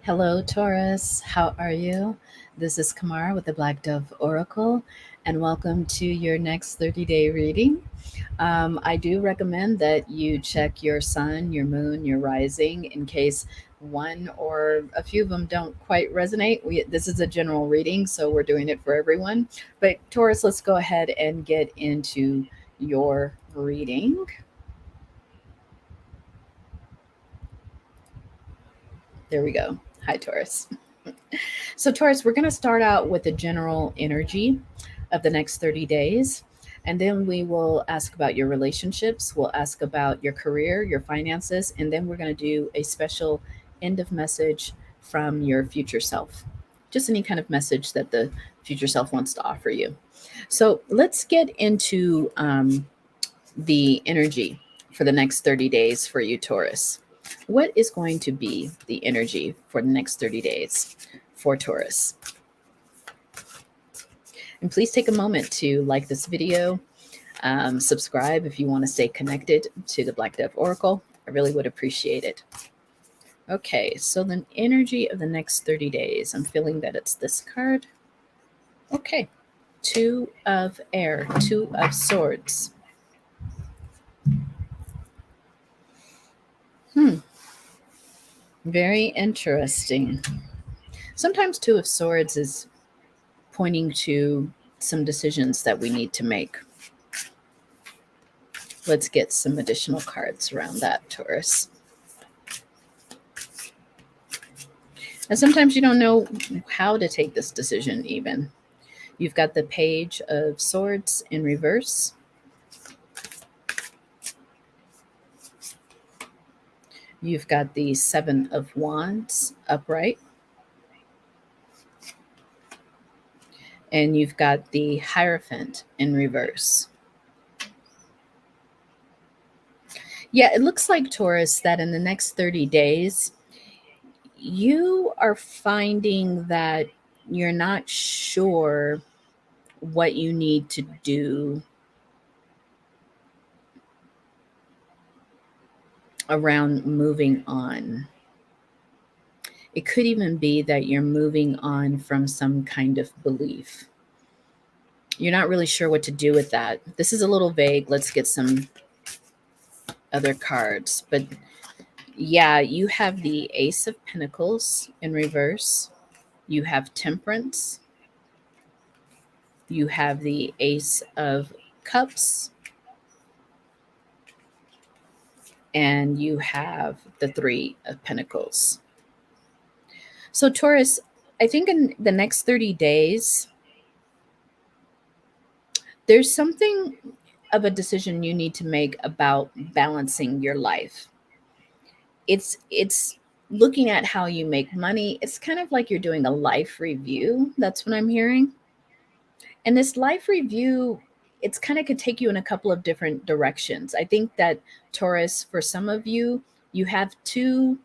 Hello, Taurus. How are you? This is Kamar with the Black Dove Oracle, and welcome to your next 30-day reading. I do recommend that you check your sun, your moon, your rising in case one or a few of them don't quite resonate. This is a general reading, so we're doing it for everyone. But, Taurus, let's go ahead and get into your reading. There we go. Hi, Taurus. So, Taurus, we're going to start out with the general energy of the next 30 days. And then we will ask about your relationships. We'll ask about your career, your finances. And then we're going to do a special end of message from your future self. Just any kind of message that the future self wants to offer you. So, let's get into the energy for the next 30 days for you, Taurus. What is going to be the energy for the next 30 days for Taurus? And please take a moment to like this video, subscribe if you want to stay connected to the Black Dove Oracle. I really would appreciate it. Okay, so the energy of the next 30 days, I'm feeling that it's this card. Okay, Two of Air, Two of Swords. Very interesting. Sometimes Two of Swords is pointing to some decisions that we need to make. Let's get some additional cards around that, Taurus. And sometimes you don't know how to take this decision even. You've got the Page of Swords in reverse. You've got the Seven of Wands upright. And you've got the Hierophant in reverse. Yeah, it looks like, Taurus, that in the next 30 days, you are finding that you're not sure what you need to do around moving on. It could even be that you're moving on from some kind of belief. You're not really sure what to do with that. This is a little vague. Let's get some other cards. But yeah, you have the Ace of Pentacles in reverse. You have Temperance. You have the Ace of Cups. And you have the Three of Pentacles. So, Taurus, I think in the next 30 days, there's something of a decision you need to make about balancing your life. It's looking at how you make money. It's kind of like you're doing a life review. That's what I'm hearing. And this life review, it's kind of could take you in a couple of different directions. I think that, Taurus, for some of you, you have two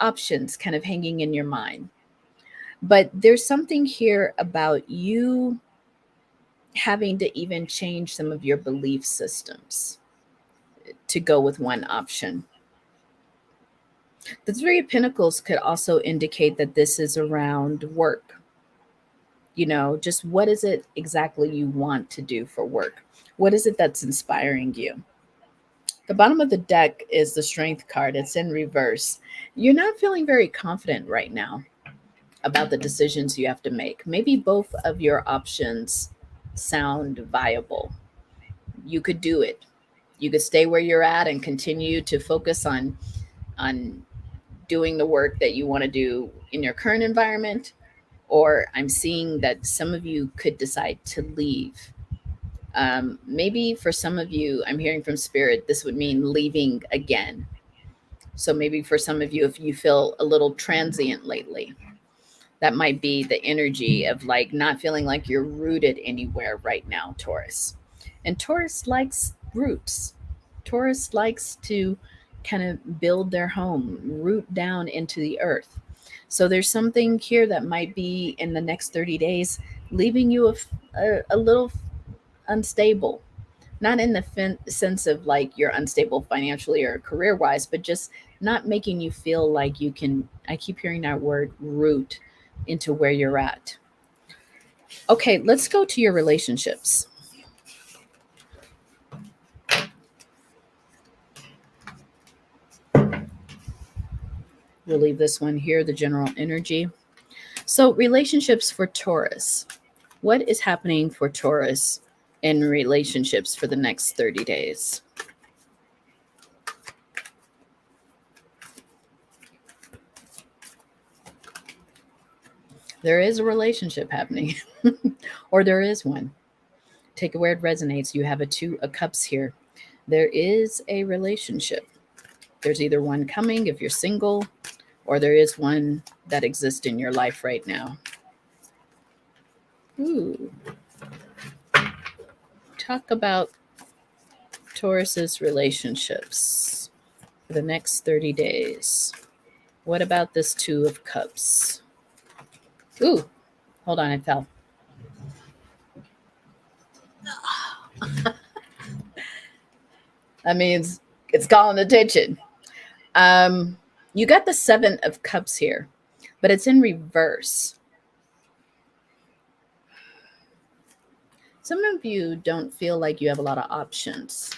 options kind of hanging in your mind. But there's something here about you having to even change some of your belief systems to go with one option. The Three of Pentacles could also indicate that this is around work. Just what is it exactly you want to do for work? What is it that's inspiring you? The bottom of the deck is the Strength card. It's in reverse. You're not feeling very confident right now about the decisions you have to make. Maybe both of your options sound viable. You could do it. You could stay where you're at and continue to focus on doing the work that you want to do in your current environment, or I'm seeing that some of you could decide to leave. Maybe for some of you, I'm hearing from Spirit, this would mean leaving again. So maybe for some of you, if you feel a little transient lately, that might be the energy of like not feeling like you're rooted anywhere right now, Taurus. And Taurus likes roots. Taurus likes to kind of build their home, root down into the earth. So there's something here that might be in the next 30 days leaving you a little unstable. Not in the sense of like you're unstable financially or career wise, but just not making you feel like you can, I keep hearing that word, root into where you're at. Okay, let's go to your relationships. We'll leave this one here, the general energy. So, relationships for Taurus. What is happening for Taurus in relationships for the next 30 days? There is a relationship happening, or there is one. Take it where it resonates. You have a Two of Cups here. There is a relationship. There's either one coming if you're single, or there is one that exists in your life right now. Ooh. Talk about Taurus's relationships for the next 30 days. What about this Two of Cups? Ooh, hold on, it fell. That means it's calling attention. You got the Seven of Cups here, but it's in reverse. Some of you don't feel like you have a lot of options.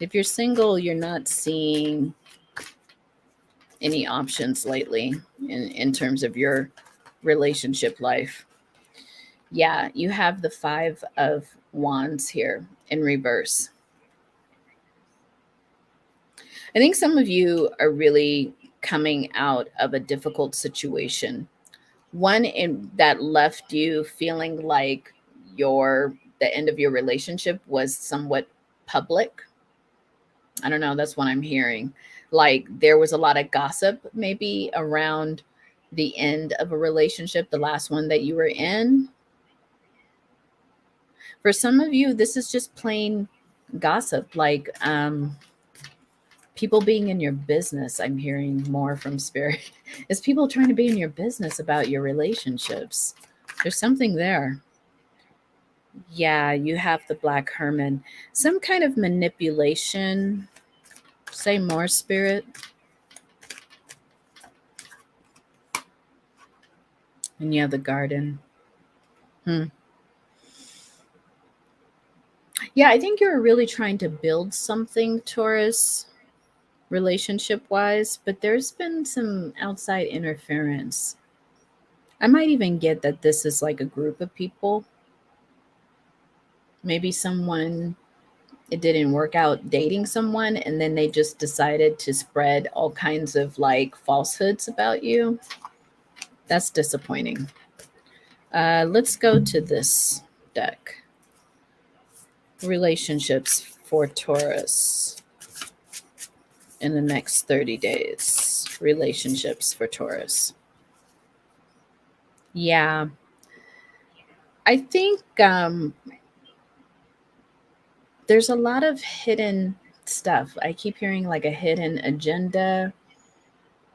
If you're single, you're not seeing any options lately in terms of your relationship life. Yeah, you have the Five of Wands here in reverse. I think some of you are really coming out of a difficult situation. One in that left you feeling like the end of your relationship was somewhat public. I don't know, that's what I'm hearing. Like there was a lot of gossip maybe around the end of a relationship, the last one that you were in. For some of you, this is just plain gossip, like people being in your business. I'm hearing more from spirit. Is people trying to be in your business about your relationships. There's something there. Yeah, you have the Black Hermit. Some kind of manipulation. Say more, spirit. And you have the Garden. Yeah, I think you're really trying to build something, Taurus, relationship wise, but there's been some outside interference. I might even get that this is like a group of people. Maybe someone, it didn't work out dating someone, and then they just decided to spread all kinds of like falsehoods about you. That's disappointing. Let's go to this deck. Relationships for Taurus in the next 30 days. Relationships for Taurus. Yeah. I think there's a lot of hidden stuff. I keep hearing like a hidden agenda,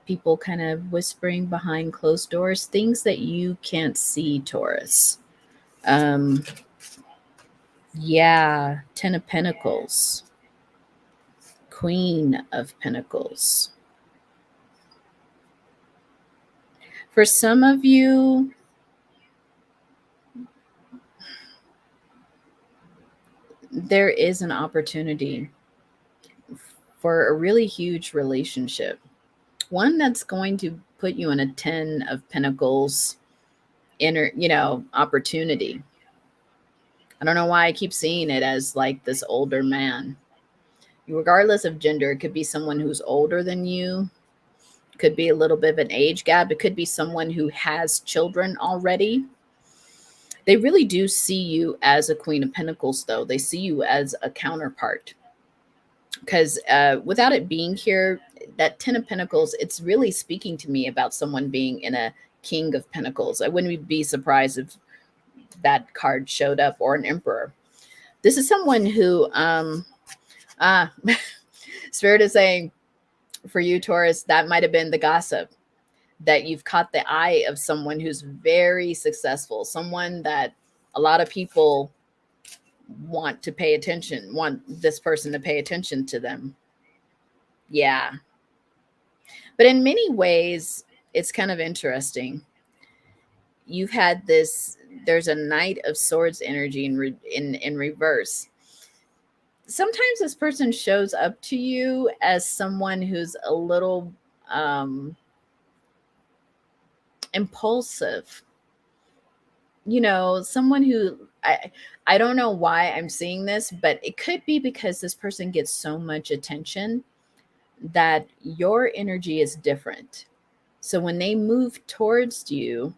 people kind of whispering behind closed doors, things that you can't see, Taurus. Um, yeah, Ten of Pentacles, Queen of Pentacles. For some of you, there is an opportunity for a really huge relationship, one that's going to put you in a 10 of Pentacles inner, opportunity. I don't know why I keep seeing it as like this older man. Regardless of gender, it could be someone who's older than you, could be a little bit of an age gap, it could be someone who has children already. They really do see you as a Queen of Pentacles, though. They see you as a counterpart. Because without it being here, that Ten of Pentacles, it's really speaking to me about someone being in a King of Pentacles. I wouldn't be surprised if that card showed up, or an Emperor. This is someone who, Spirit is saying, for you, Taurus, that might have been the gossip, that you've caught the eye of someone who's very successful, someone that a lot of people want to pay attention, want this person to pay attention to them. Yeah. But in many ways, it's kind of interesting. You've had this, there's a Knight of Swords energy in reverse. Sometimes this person shows up to you as someone who's a little impulsive, someone who I don't know why I'm seeing this, but it could be because this person gets so much attention that your energy is different. So when they move towards you,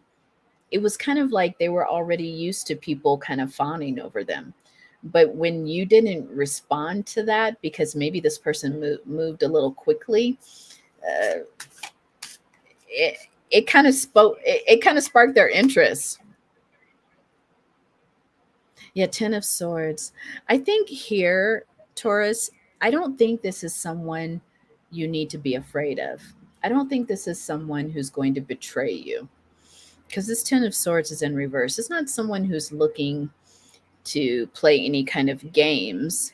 it was kind of like they were already used to people kind of fawning over them. But when you didn't respond to that, because maybe this person moved a little quickly, uh, it, it kind of it kind of sparked their interest. Yeah, Ten of Swords. I think here, Taurus, I don't think this is someone you need to be afraid of. I don't think this is someone who's going to betray you, because this Ten of Swords is in reverse. It's not someone who's looking to play any kind of games,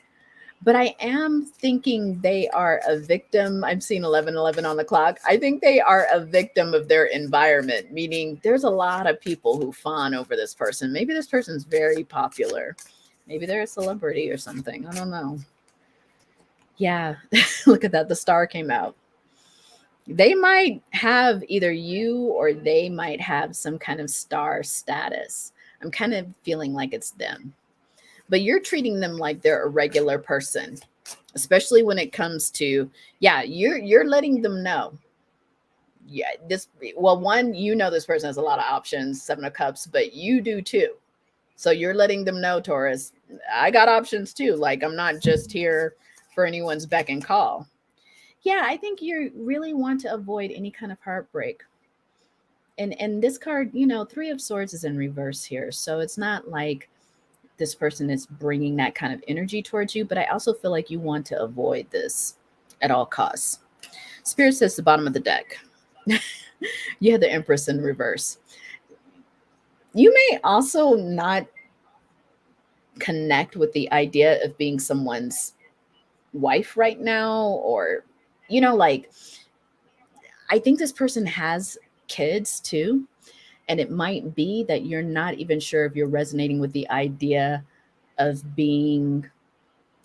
but I am thinking they are a victim. I'm seeing 1111 on the clock. I think they are a victim of their environment, meaning there's a lot of people who fawn over this person. Maybe this person's very popular. Maybe they're a celebrity or something. I don't know. Yeah, look at that. The star came out. They might have either you or they might have some kind of star status. I'm kind of feeling like it's them, but you're treating them like they're a regular person, especially when it comes to, yeah, you're letting them know. Yeah, this, well, one, this person has a lot of options, 7 of Cups, but you do too. So you're letting them know, Taurus, I got options too. Like, I'm not just here for anyone's beck and call. Yeah, I think you really want to avoid any kind of heartbreak. And this card, 3 of Swords is in reverse here. So it's not like this person is bringing that kind of energy towards you, but I also feel like you want to avoid this at all costs. Spirit says the bottom of the deck. You have the Empress in reverse. You may also not connect with the idea of being someone's wife right now, or, like, I think this person has kids too. And it might be that you're not even sure if you're resonating with the idea of being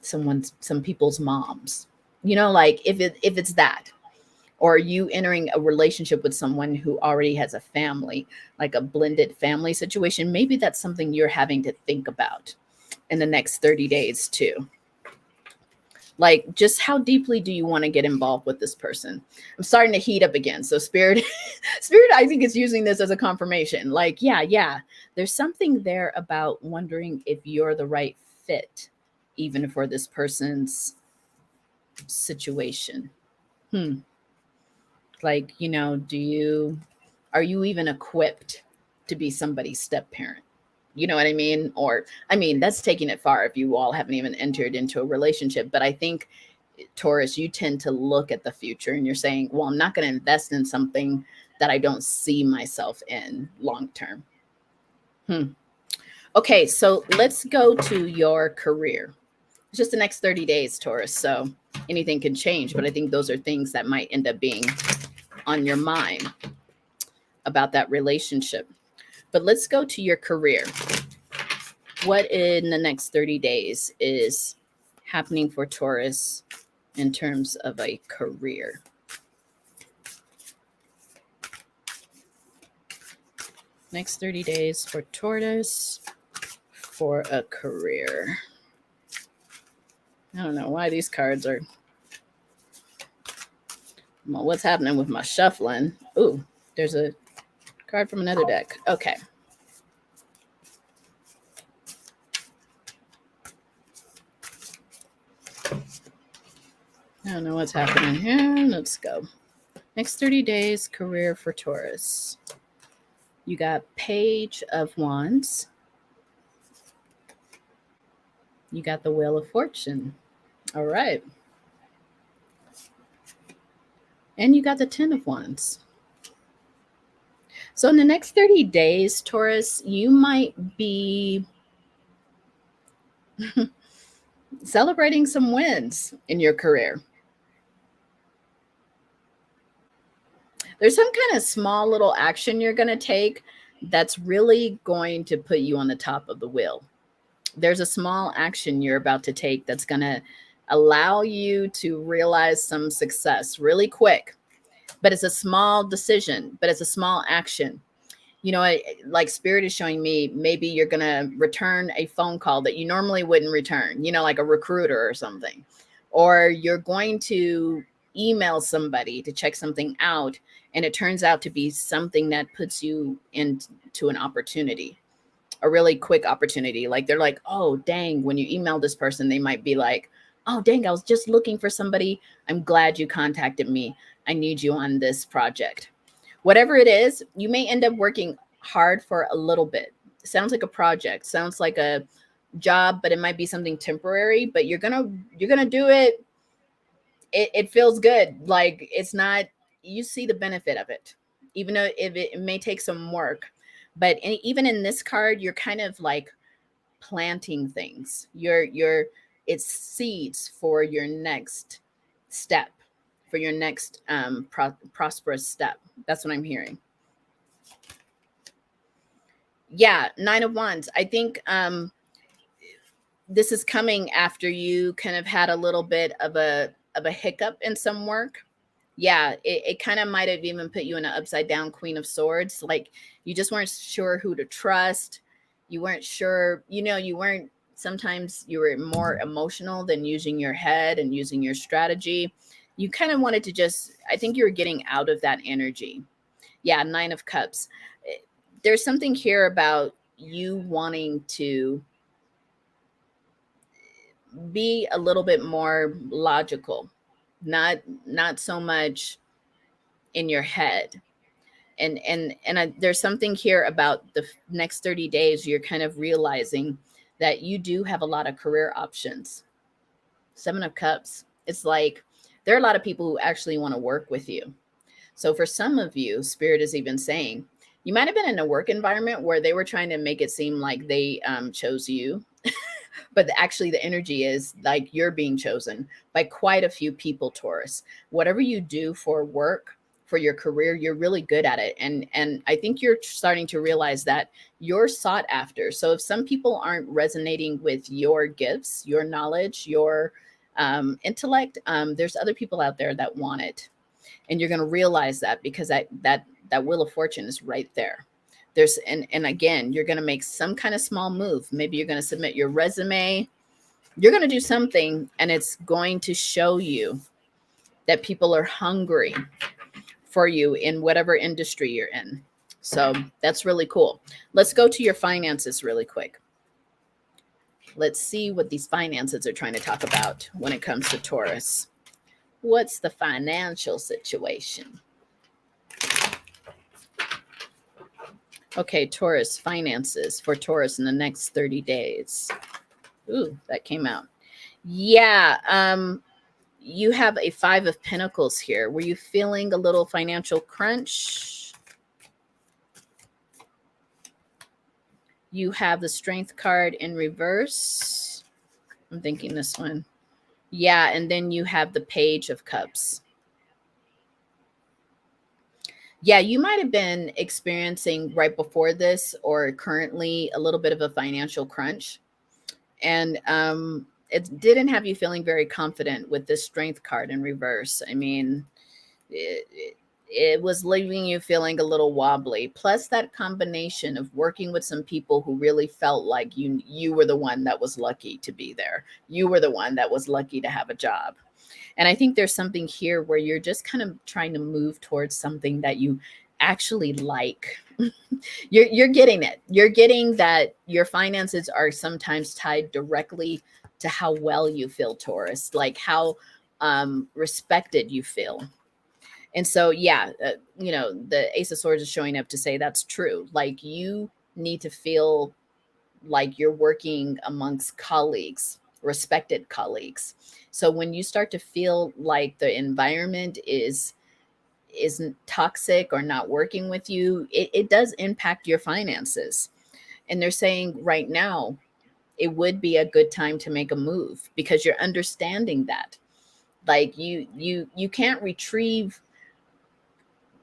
some people's moms. Like, if it's that, or you entering a relationship with someone who already has a family, like a blended family situation, maybe that's something you're having to think about in the next 30 days too. Like, just how deeply do you want to get involved with this person? I'm starting to heat up again. So spirit, spirit, I think, is using this as a confirmation. Like, yeah, there's something there about wondering if you're the right fit, even for this person's situation. Hmm. Like, are you even equipped to be somebody's step parent? You know what I mean? Or, I mean, that's taking it far if you all haven't even entered into a relationship. But I think, Taurus, you tend to look at the future and you're saying, well, I'm not going to invest in something that I don't see myself in long term. Okay, so let's go to your career. It's just the next 30 days, Taurus. So anything can change, but I think those are things that might end up being on your mind about that relationship. But let's go to your career. What in the next 30 days is happening for Taurus in terms of a career? Next 30 days for Taurus for a career. I don't know why these cards are. Well, what's happening with my shuffling? Ooh, there's a card from another deck. Okay. I don't know what's happening here. Let's go. Next 30 days, career for Taurus. You got Page of Wands. You got the Wheel of Fortune. All right. And you got the 10 of Wands. So in the next 30 days, Taurus, you might be celebrating some wins in your career. There's some kind of small little action you're going to take that's really going to put you on the top of the wheel. There's a small action you're about to take that's going to allow you to realize some success really quick. But it's a small decision, but it's a small action. You know, like spirit is showing me, maybe you're going to return a phone call that you normally wouldn't return, you know, like a recruiter or something. Or you're going to email somebody to check something out, and it turns out to be something that puts you into an opportunity, a really quick opportunity. Like they're like, oh, dang, when you email this person, they might be like, oh, dang, I was just looking for somebody. I'm glad you contacted me. I need you on this project. Whatever it is, you may end up working hard for a little bit. Sounds like a project, sounds like a job, but it might be something temporary, but you're gonna do it. It feels good. Like it's not, you see the benefit of it, even though if it may take some work. But even in this card, you're kind of like planting things. You're it's seeds for your next step, for your next prosperous step. That's what I'm hearing. Yeah, 9 of Wands. I think this is coming after you kind of had a little bit of a hiccup in some work. Yeah, it kind of might have even put you in an upside down Queen of Swords. Like you just weren't sure who to trust. You weren't sure, you know, you weren't, sometimes you were more emotional than using your head and using your strategy. You kind of wanted to just, I think you were getting out of that energy. Yeah, 9 of Cups. There's something here about you wanting to be a little bit more logical, not so much in your head. And there's something here about the next 30 days you're kind of realizing that you do have a lot of career options. 7 of Cups, it's like there are a lot of people who actually want to work with you. So for some of you, spirit is even saying you might have been in a work environment where they were trying to make it seem like they chose you, but actually the energy is like you're being chosen by quite a few people, Taurus. Whatever you do for work, for your career, you're really good at it. And I think you're starting to realize that you're sought after. So if some people aren't resonating with your gifts, your knowledge, your intellect, there's other people out there that want it. And you're going to realize that because that wheel of fortune is right there. There's and again, you're going to make some kind of small move. Maybe you're going to submit your resume. You're going to do something, and it's going to show you that people are hungry for you in whatever industry you're in. So that's really cool. Let's go to your finances really quick. Let's see what these finances are trying to talk about when it comes to Taurus. What's the financial situation? Okay, Taurus, finances for Taurus in the next 30 days. Ooh, that came out. Yeah, you have a 5 of Pentacles here. Were you feeling a little financial crunch? You have the Strength card in reverse. I'm thinking this one. Yeah, and then you have the Page of Cups. Yeah, you might have been experiencing right before this or currently a little bit of a financial crunch. And it didn't have you feeling very confident with this Strength card in reverse. I mean, it was leaving you feeling a little wobbly. Plus that combination of working with some people who really felt like you were the one that was lucky to be there. You were the one that was lucky to have a job. And I think there's something here where you're just kind of trying to move towards something that you actually like. You're getting it. You're getting that your finances are sometimes tied directly to how well you feel, Taurus, like how respected you feel. And so, yeah, you know, the Ace of Swords is showing up to say that's true. Like you need to feel like you're working amongst colleagues, respected colleagues. So when you start to feel like the environment isn't toxic or not working with you, it does impact your finances. And they're saying right now it would be a good time to make a move because you're understanding that. Like you can't retrieve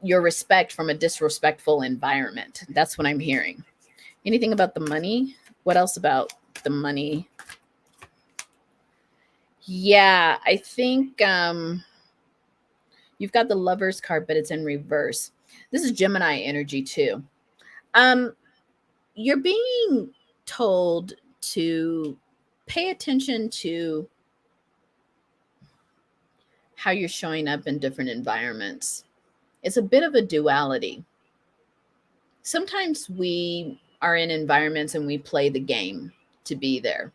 your respect from a disrespectful environment. That's what I'm hearing. Anything about the money? What else about the money? Yeah, I think you've got the Lovers card, but it's in reverse. This is Gemini energy too. Um, you're being told to pay attention to how you're showing up in different environments. It's a bit of a duality. Sometimes we are in environments and we play the game to be there.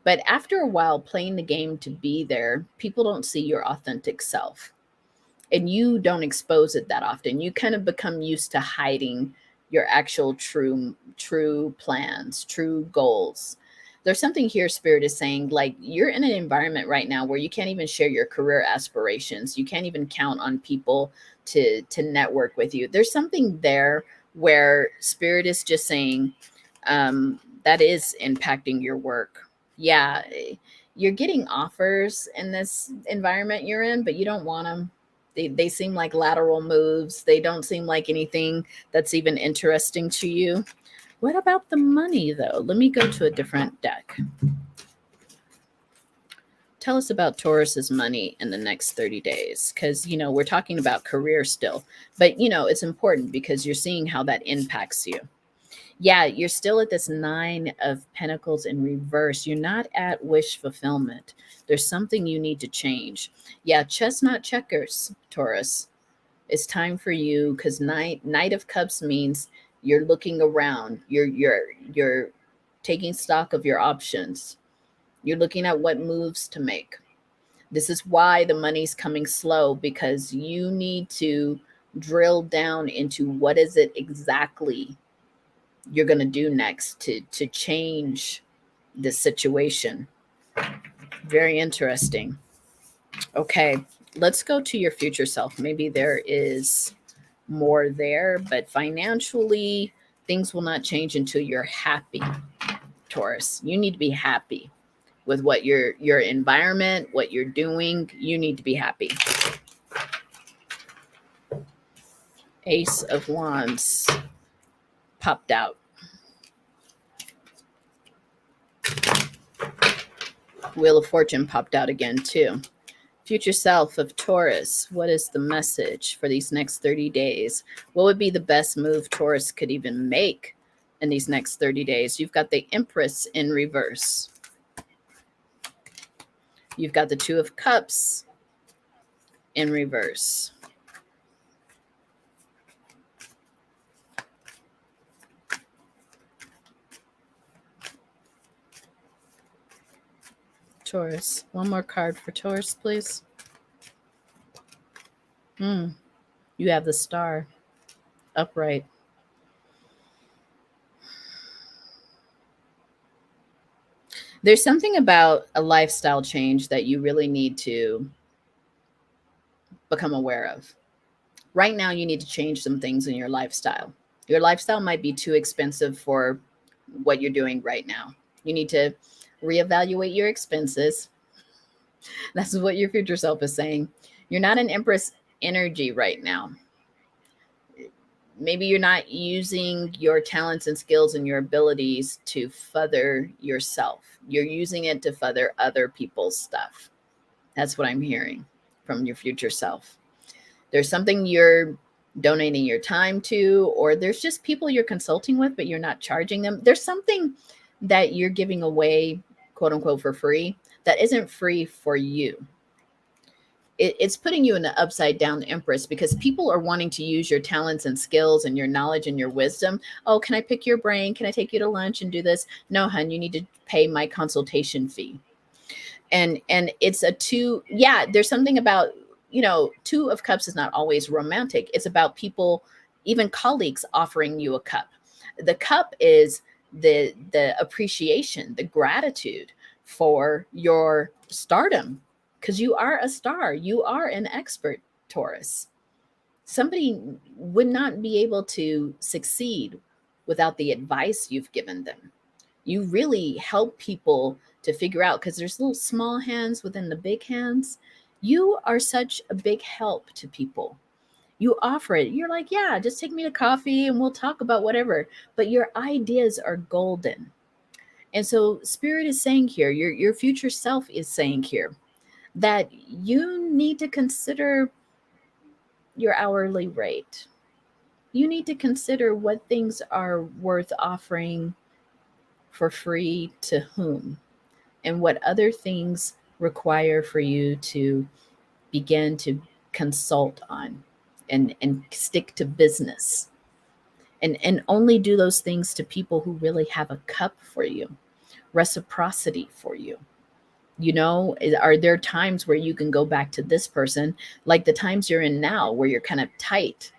But after a while, playing the game to be there, people don't see your authentic self. And you don't expose it that often. You kind of become used to hiding your actual true plans, true goals. There's something here spirit is saying, like, you're in an environment right now where you can't even share your career aspirations. You can't even count on people to network with you. There's something there where spirit is just saying, that is impacting your work. Yeah, you're getting offers in this environment you're in, but you don't want them. They seem like lateral moves. They don't seem like anything that's even interesting to you. What about the money, though? Let me go to a different deck. Tell us about Taurus's money in the next 30 days. Because, we're talking about career still. But, it's important because you're seeing how that impacts you. Yeah, you're still at this 9 of Pentacles in reverse. You're not at wish fulfillment. There's something you need to change. Yeah, chestnut checkers, Taurus. It's time for you, because Knight of Cups means you're looking around. You're taking stock of your options. You're looking at what moves to make. This is why the money's coming slow, because you need to drill down into what is it exactly you're going to do next to change this situation. Very interesting. Okay, let's go to your future self. Maybe there is more there, but financially, things will not change until you're happy, Taurus. You need to be happy with what your environment, what you're doing. You need to be happy. Ace of Wands popped out. Wheel of Fortune popped out again too. Future self of Taurus, what is the message for these next 30 days? What would be the best move Taurus could even make in these next 30 days? You've got the Empress in reverse. You've got the Two of Cups in reverse. Taurus. One more card for Taurus, please. You have the Star upright. There's something about a lifestyle change that you really need to become aware of. Right now, you need to change some things in your lifestyle. Your lifestyle might be too expensive for what you're doing right now. You need to reevaluate your expenses. That's what your future self is saying. You're not an Empress energy right now. Maybe you're not using your talents and skills and your abilities to further yourself. You're using it to further other people's stuff. That's what I'm hearing from your future self. There's something you're donating your time to, or there's just people you're consulting with, but you're not charging them. There's something that you're giving away, quote unquote, for free that isn't free for you. It's putting you in the upside down Empress, because people are wanting to use your talents and skills and your knowledge and your wisdom. Oh, can I pick your brain? Can I take you to lunch and do this? No, hun, you need to pay my consultation fee. And it's a two. Yeah, there's something about, Two of Cups is not always romantic. It's about people, even colleagues, offering you a cup. The cup is the appreciation, the gratitude for your stardom, because you are a star. You are an expert, Taurus. Somebody would not be able to succeed without the advice you've given them. You really help people to figure out, because there's little small hands within the big hands. You are such a big help to people. You offer it. You're like, yeah, just take me to coffee and we'll talk about whatever. But your ideas are golden. And so spirit is saying here, your future self is saying here that you need to consider your hourly rate. You need to consider what things are worth offering for free to whom, and what other things require for you to begin to consult on and stick to business, and only do those things to people who really have a cup for you, reciprocity for you. You know, are there times where you can go back to this person, like the times you're in now where you're kind of tight,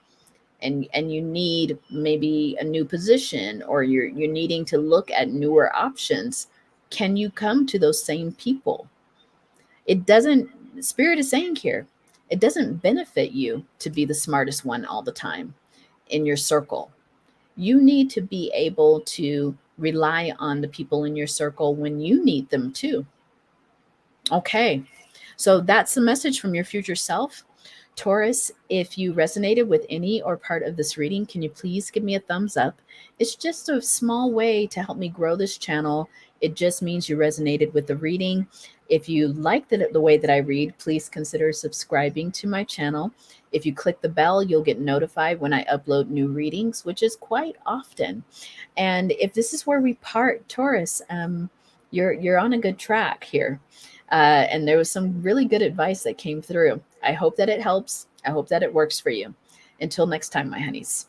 and you need maybe a new position, or you're needing to look at newer options? Can you come to those same people? It doesn't, spirit is saying here, it doesn't benefit you to be the smartest one all the time in your circle. You need to be able to rely on the people in your circle when you need them too. Okay. So that's the message from your future self. Taurus, if you resonated with any or part of this reading, can you please give me a thumbs up? It's just a small way to help me grow this channel. It just means you resonated with the reading. If you like the way that I read, please consider subscribing to my channel. If you click the bell, you'll get notified when I upload new readings, which is quite often. And if this is where we part, Taurus, you're on a good track here. And there was some really good advice that came through. I hope that it helps. I hope that it works for you. Until next time, my honeys.